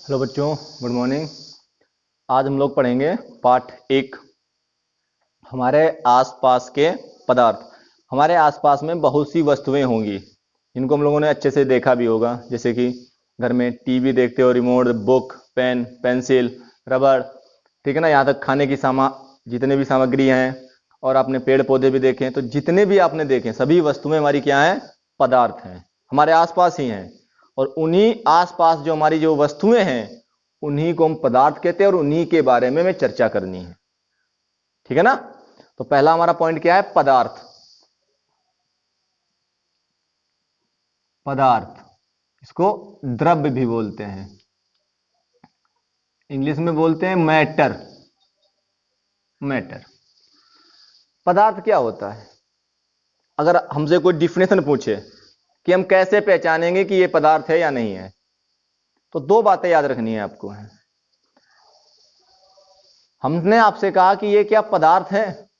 Hello बच्चों, good morning. आज हम लोग पढ़ेंगे पाठ 1, हमारे आसपास के पदार्थ। हमारे आसपास में बहुत सी वस्तुएं होंगी जिनको हम लोगों ने अच्छे से देखा भी होगा, जैसे कि घर में टीवी देखते हो, रिमोट, बुक, पेन, पेंसिल, रबड़, ठीक है ना। यहाँ तक खाने की जितने भी सामग्री हैं, और आपने पेड़ पौधे भी देखे हैं। तो जितने भी आपने देखे सभी वस्तुएं हमारी क्या हैं? पदार्थ हैं, हमारे आसपास ही हैं। और उन्हीं आसपास जो हमारी जो वस्तुएं हैं उन्हीं को हम पदार्थ कहते हैं, और उन्हीं के बारे में हमें चर्चा करनी है, ठीक है ना। तो पहला हमारा पॉइंट क्या है? पदार्थ। पदार्थ, इसको द्रव्य भी बोलते हैं, इंग्लिश में बोलते हैं मैटर। मैटर। पदार्थ क्या होता है? अगर हमसे कोई डिफिनेशन पूछे कि हम कैसे पहचानेंगे कि यह पदार्थ है या नहीं है, तो दो बातें याद रखनी है आपको। हमने आपसे कहा कि यह क्या पदार्थ है,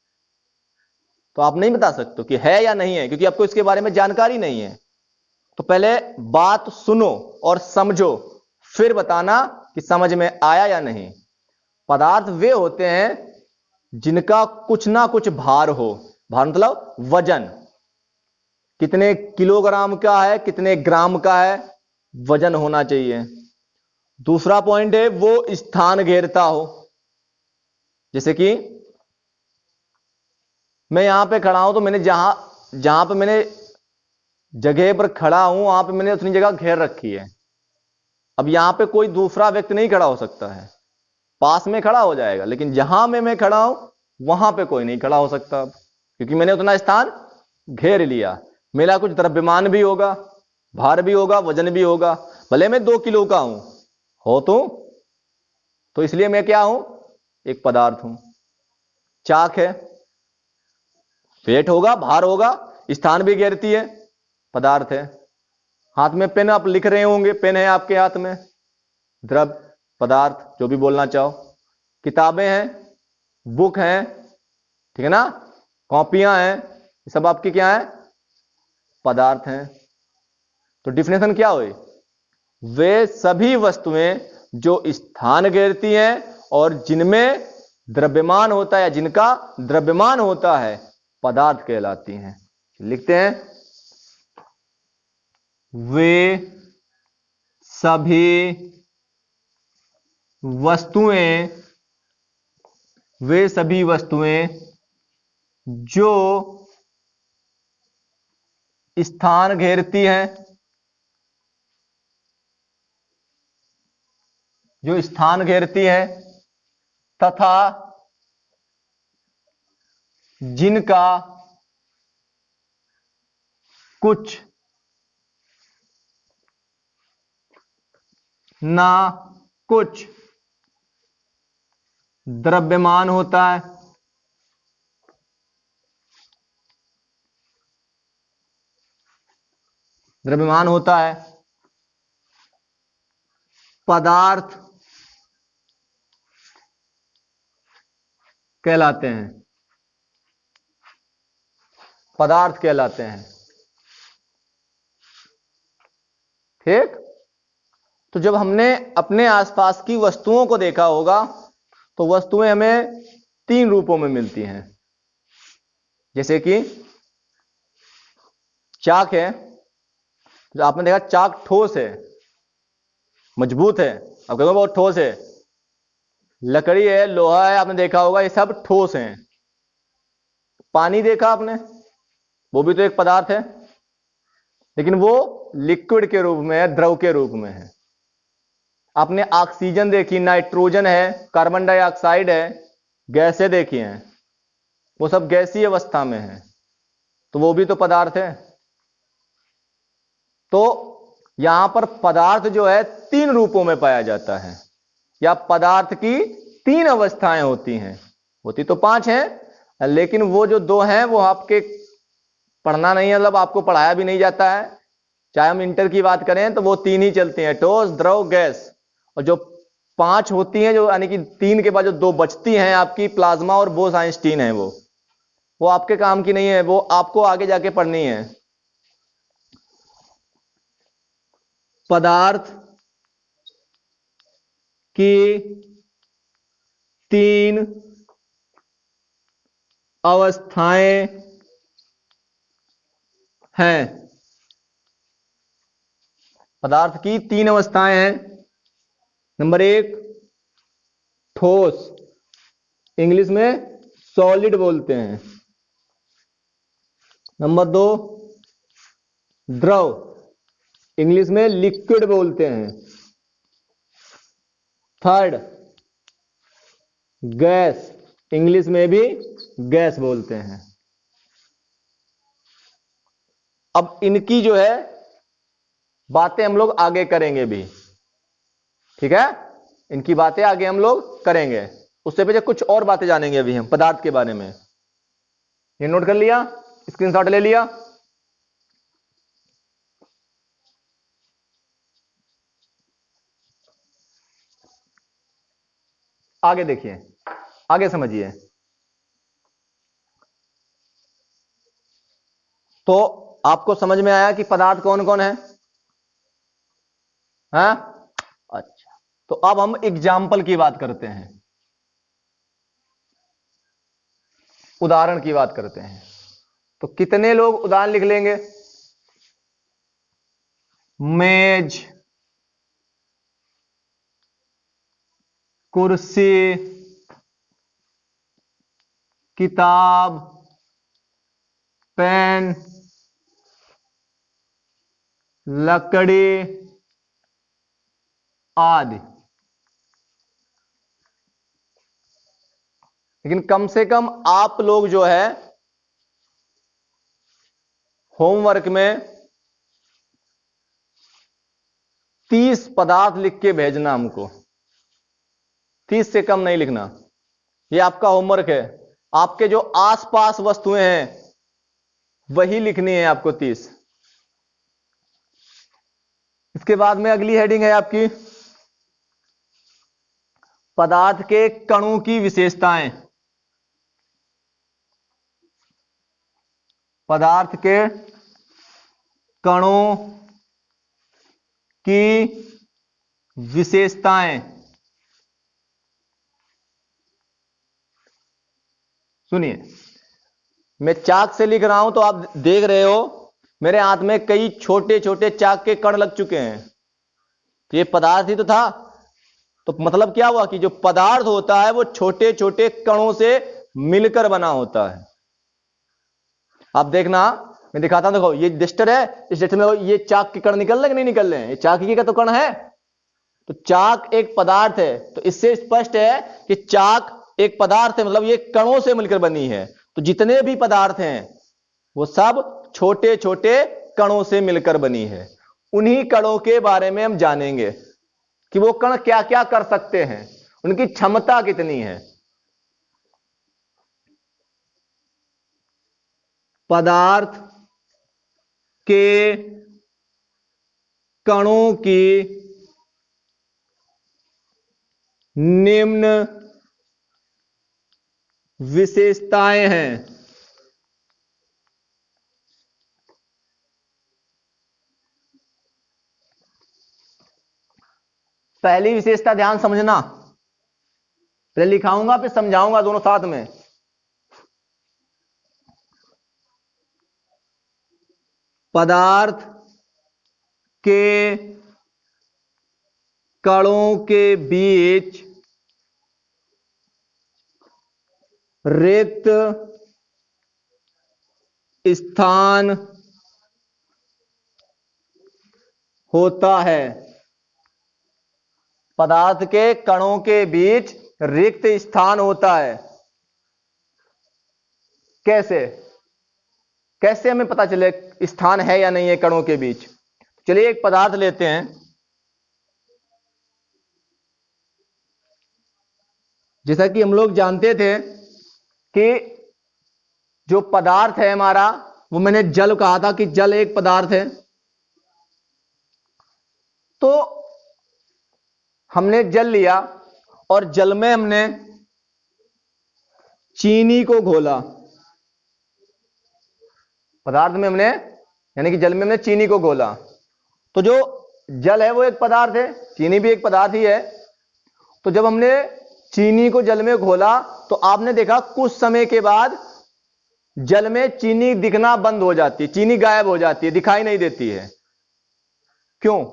तो आप नहीं बता सकते कि है या नहीं है, क्योंकि आपको इसके बारे में जानकारी नहीं है। तो पहले बात सुनो और समझो, फिर बताना कि समझ में आया या नहीं। पदार्थ वे होते हैं जिनका कुछ ना कुछ भार हो। भार मतलब वजन, कितने किलोग्राम का है, कितने ग्राम का है, वजन होना चाहिए। दूसरा पॉइंट है वो स्थान घेरता हो। जैसे कि मैं यहां पे खड़ा हूं, तो मैंने जहां पे मैंने जगह पर खड़ा हूं वहां पे मैंने उतनी जगह घेर रखी है। अब यहां पे कोई दूसरा व्यक्ति नहीं खड़ा हो सकता है, पास में खड़ा हो जाएगा, लेकिन जहां मैं खड़ा हूं वहां पे कोई नहीं खड़ा हो सकता, क्योंकि मैंने उतना स्थान घेर लिया। मेरा कुछ द्रव्यमान भी होगा, भार भी होगा, वजन भी होगा, भले मैं 2 किलो का हो तो इसलिए मैं क्या हूं? एक पदार्थ हूं। चाक है, वेट होगा, भार होगा, स्थान भी घेरती है, पदार्थ है। हाथ में पेन, आप लिख रहे होंगे, पेन है आपके हाथ में, द्रव्य, पदार्थ, जो भी बोलना चाहो। किताबें हैं, बुक हैं, ठीक है ना, कॉपियां हैं, ये सब आपकी क्या है? पदार्थ हैं। तो डिफिनेशन क्या हुई? वे सभी वस्तुएं जो स्थान घेरती हैं और जिनमें द्रव्यमान होता है या जिनका द्रव्यमान होता है, पदार्थ कहलाती हैं। लिखते हैं, वे सभी वस्तुएं जो स्थान घेरती हैं, तथा जिनका कुछ ना कुछ द्रव्यमान होता है। पदार्थ कहलाते हैं। ठीक। तो जब हमने अपने आसपास की वस्तुओं को देखा होगा, तो वस्तुएं हमें 3 रूपों में मिलती हैं। जैसे कि चाक है, जो आपने देखा चाक ठोस है, मजबूत है, आप कहोगे बहुत ठोस है। लकड़ी है, लोहा है, आपने देखा होगा, ये सब ठोस हैं। पानी देखा आपने, वो भी तो एक पदार्थ है, लेकिन वो लिक्विड के रूप में है, द्रव के रूप में है। आपने ऑक्सीजन देखी, नाइट्रोजन है, कार्बन डाइऑक्साइड है, गैसें देखी हैं, वो सब गैसीय अवस्था में है, तो वो भी तो पदार्थ है। तो यहां पर पदार्थ जो है 3 रूपों में पाया जाता है, या पदार्थ की 3 अवस्थाएं होती हैं। होती तो 5 हैं, लेकिन वो जो 2 हैं वो आपके पढ़ना नहीं है, मतलब आपको पढ़ाया भी नहीं जाता है। चाहे हम इंटर की बात करें तो वो 3 ही चलती हैं, ठोस, द्रव, गैस। और जो 5 होती हैं, जो यानी कि 3 के बाद जो 2 बचती हैं आपकी, प्लाज्मा और बोस-आइंस्टीन है, वो आपके काम की नहीं है, वो आपको आगे जाके पढ़नी है। पदार्थ की 3 अवस्थाएं हैं। पदार्थ की 3 अवस्थाएं हैं। नंबर 1 ठोस, इंग्लिश में सॉलिड बोलते हैं। नंबर 2 द्रव, इंग्लिश में लिक्विड बोलते हैं। थर्ड गैस, इंग्लिश में भी गैस बोलते हैं। अब इनकी जो है बातें हम लोग आगे करेंगे भी, ठीक है, इनकी बातें आगे हम लोग करेंगे। उससे पहले कुछ और बातें जानेंगे अभी हम पदार्थ के बारे में। ये नोट कर लिया, स्क्रीनशॉट ले लिया। आगे देखिए, आगे समझिए। तो आपको समझ में आया कि पदार्थ कौन कौन है? हाँ, अच्छा। तो अब हम एग्जाम्पल की बात करते हैं, उदाहरण की बात करते हैं। तो कितने लोग उदाहरण लिख लेंगे? मेज, कुर्सी, किताब, पेन, लकड़ी आदि। लेकिन कम से कम आप लोग जो है होमवर्क में 30 पदार्थ लिख के भेजना हमको। 30 से कम नहीं लिखना, ये आपका होमवर्क है। आपके जो आसपास वस्तुएं हैं वही लिखनी है आपको 30। इसके बाद में अगली हेडिंग है आपकी पदार्थ के कणों की विशेषताएं। पदार्थ के कणों की विशेषताएं। सुनिए, मैं चाक से लिख रहा हूं तो आप देख रहे हो मेरे हाथ में कई छोटे छोटे चाक के कण लग चुके हैं। ये पदार्थ ही तो था। तो मतलब क्या हुआ कि जो पदार्थ होता है वो छोटे छोटे कणों से मिलकर बना होता है। आप देखना, मैं दिखाता हूं, देखो ये डिस्टर है, इस डिस्टर में ये चाक के कण निकल रहे कि नहीं निकल रहे हैं? ये चाक ही का तो कण है। तो चाक एक पदार्थ है, तो इससे स्पष्ट है कि चाक एक पदार्थ है, मतलब ये कणों से मिलकर बनी है। तो जितने भी पदार्थ हैं वो सब छोटे छोटे कणों से मिलकर बनी है। उन्हीं कणों के बारे में हम जानेंगे कि वो कण क्या क्या कर सकते हैं, उनकी क्षमता कितनी है। पदार्थ के कणों की निम्न विशेषताएं हैं। पहली विशेषता ध्यान समझना, पहले लिखाऊंगा फिर समझाऊंगा, दोनों साथ में। पदार्थ के कणों के बीच रिक्त स्थान होता है। पदार्थ के कणों के बीच रिक्त स्थान होता है। कैसे कैसे हमें पता चले स्थान है या नहीं है कणों के बीच? चलिए एक पदार्थ लेते हैं, जैसा कि हम लोग जानते थे कि जो पदार्थ है हमारा, वो मैंने जल कहा था कि जल एक पदार्थ है। तो हमने जल लिया और जल में हमने चीनी को घोला। पदार्थ में हमने, यानी कि जल में हमने चीनी को घोला। तो जो जल है वो एक पदार्थ है, चीनी भी एक पदार्थ ही है। तो जब हमने चीनी को जल में घोला तो आपने देखा कुछ समय के बाद जल में चीनी दिखना बंद हो जाती है, चीनी गायब हो जाती है, दिखाई नहीं देती है। क्यों?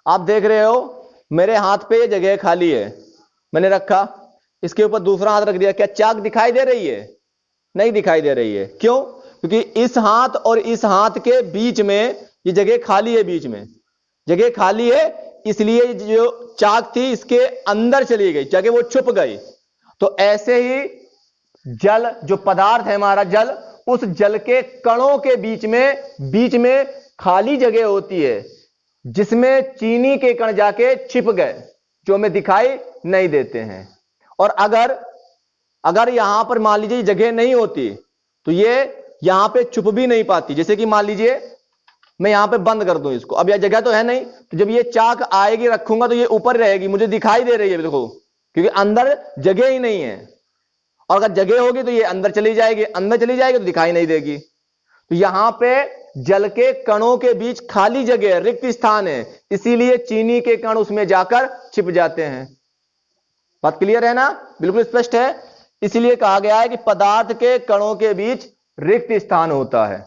आप देख रहे हो मेरे हाथ पे ये जगह खाली है, मैंने रखा, इसके ऊपर दूसरा हाथ रख दिया, क्या चाक दिखाई दे रही है? नहीं दिखाई दे रही है। क्यों? क्योंकि इस हाथ और इस हाथ के बीच में ये जगह खाली है, बीच में जगह खाली है, इसलिए जो चाक थी इसके अंदर चली गई, जगह वो छुप गई। तो ऐसे ही जल जो पदार्थ है हमारा जल, उस जल के कणों के बीच में खाली जगह होती है जिसमें चीनी के कण जाके छिप गए, जो हमें दिखाई नहीं देते हैं। और अगर यहां पर मान लीजिए जगह नहीं होती तो ये यहां पे छुप भी नहीं पाती। जैसे कि मान लीजिए मैं यहां पे बंद कर दूं इसको, अब यह जगह तो है नहीं, तो जब ये चाक आएगी रखूंगा तो ये ऊपर रहेगी, मुझे दिखाई दे रही है, देखो, क्योंकि अंदर जगह ही नहीं है। और अगर जगह होगी तो ये अंदर चली जाएगी, अंदर चली जाएगी तो दिखाई नहीं देगी। तो यहां पे जल के कणों के बीच खाली जगह है, रिक्त स्थान है, इसीलिए चीनी के कण उसमें जाकर छिप जाते हैं। बात क्लियर है ना? बिल्कुल स्पष्ट है। इसीलिए कहा गया है कि पदार्थ के कणों के बीच रिक्त स्थान होता है।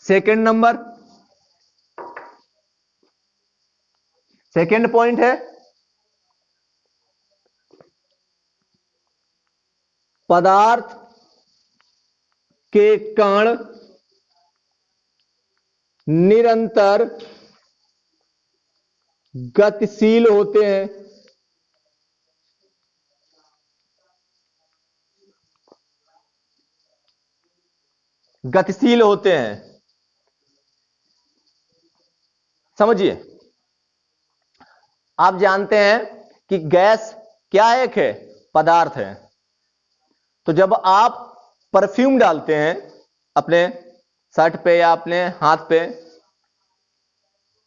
सेकंड नंबर, सेकंड पॉइंट है पदार्थ के कण निरंतर गतिशील होते हैं। गतिशील होते हैं, समझिए। आप जानते हैं कि गैस क्या है? एक है, पदार्थ है। तो जब आप परफ्यूम डालते हैं अपने शर्ट पे या अपने हाथ पे,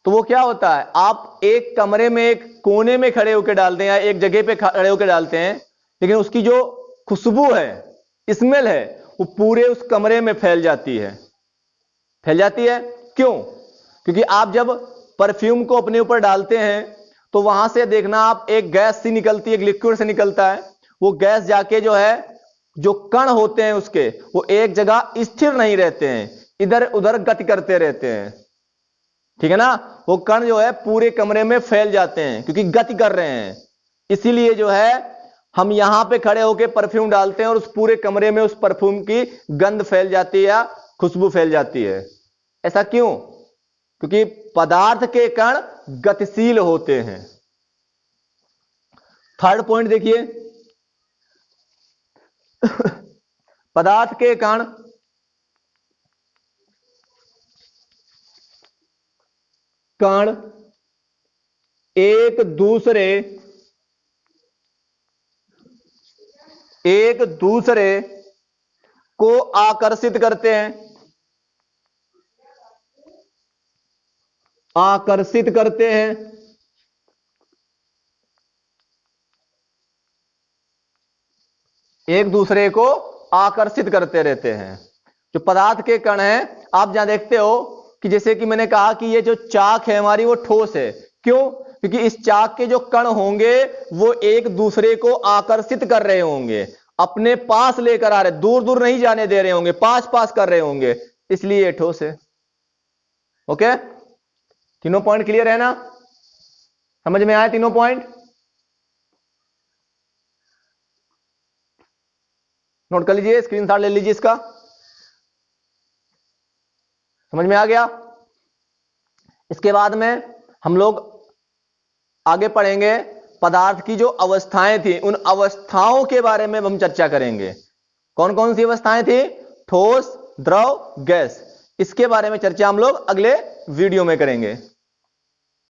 तो वो क्या होता है? आप एक कमरे में एक कोने में खड़े होकर डालते हैं या एक जगह पे खड़े होकर डालते हैं, लेकिन उसकी जो खुशबू है, स्मेल है, वो पूरे उस कमरे में फैल जाती है। फैल जाती है क्यों? क्योंकि आप जब परफ्यूम को अपने ऊपर डालते हैं तो वहां से देखना आप एक गैस सी निकलती है, एक लिक्विड से निकलता है। वो गैस जाके जो है, जो कण होते हैं उसके, वो एक जगह स्थिर नहीं रहते हैं, इधर उधर गति करते रहते हैं। ठीक है ना? वो कण जो है पूरे कमरे में फैल जाते हैं क्योंकि गति कर रहे हैं। इसीलिए जो है हम यहां पे खड़े होकर परफ्यूम डालते हैं और उस पूरे कमरे में उस परफ्यूम की गंध फैल जाती है या खुशबू फैल जाती है। ऐसा क्यों? क्योंकि पदार्थ के कण गतिशील होते हैं। थर्ड पॉइंट देखिए, पदार्थ के कण एक दूसरे को आकर्षित करते हैं, एक दूसरे को आकर्षित करते रहते हैं। जो पदार्थ के कण हैं, आप जहां देखते हो कि जैसे कि मैंने कहा कि ये जो चाक है हमारी वो ठोस है। क्यों? क्योंकि इस चाक के जो कण होंगे वो एक दूसरे को आकर्षित कर रहे होंगे, अपने पास लेकर आ रहे, दूर दूर नहीं जाने दे रहे होंगे, पास पास कर रहे होंगे, इसलिए ये ठोस है। ओके, तीनों पॉइंट क्लियर है ना? समझ में आया तीनों पॉइंट? नोट कर लीजिए, स्क्रीनशॉट ले लीजिए इसका। समझ में आ गया? इसके बाद में हम लोग आगे पढ़ेंगे पदार्थ की जो अवस्थाएं थी, उन अवस्थाओं के बारे में हम चर्चा करेंगे। कौन कौन सी अवस्थाएं थी? ठोस, द्रव, गैस। इसके बारे में चर्चा हम लोग अगले वीडियो में करेंगे।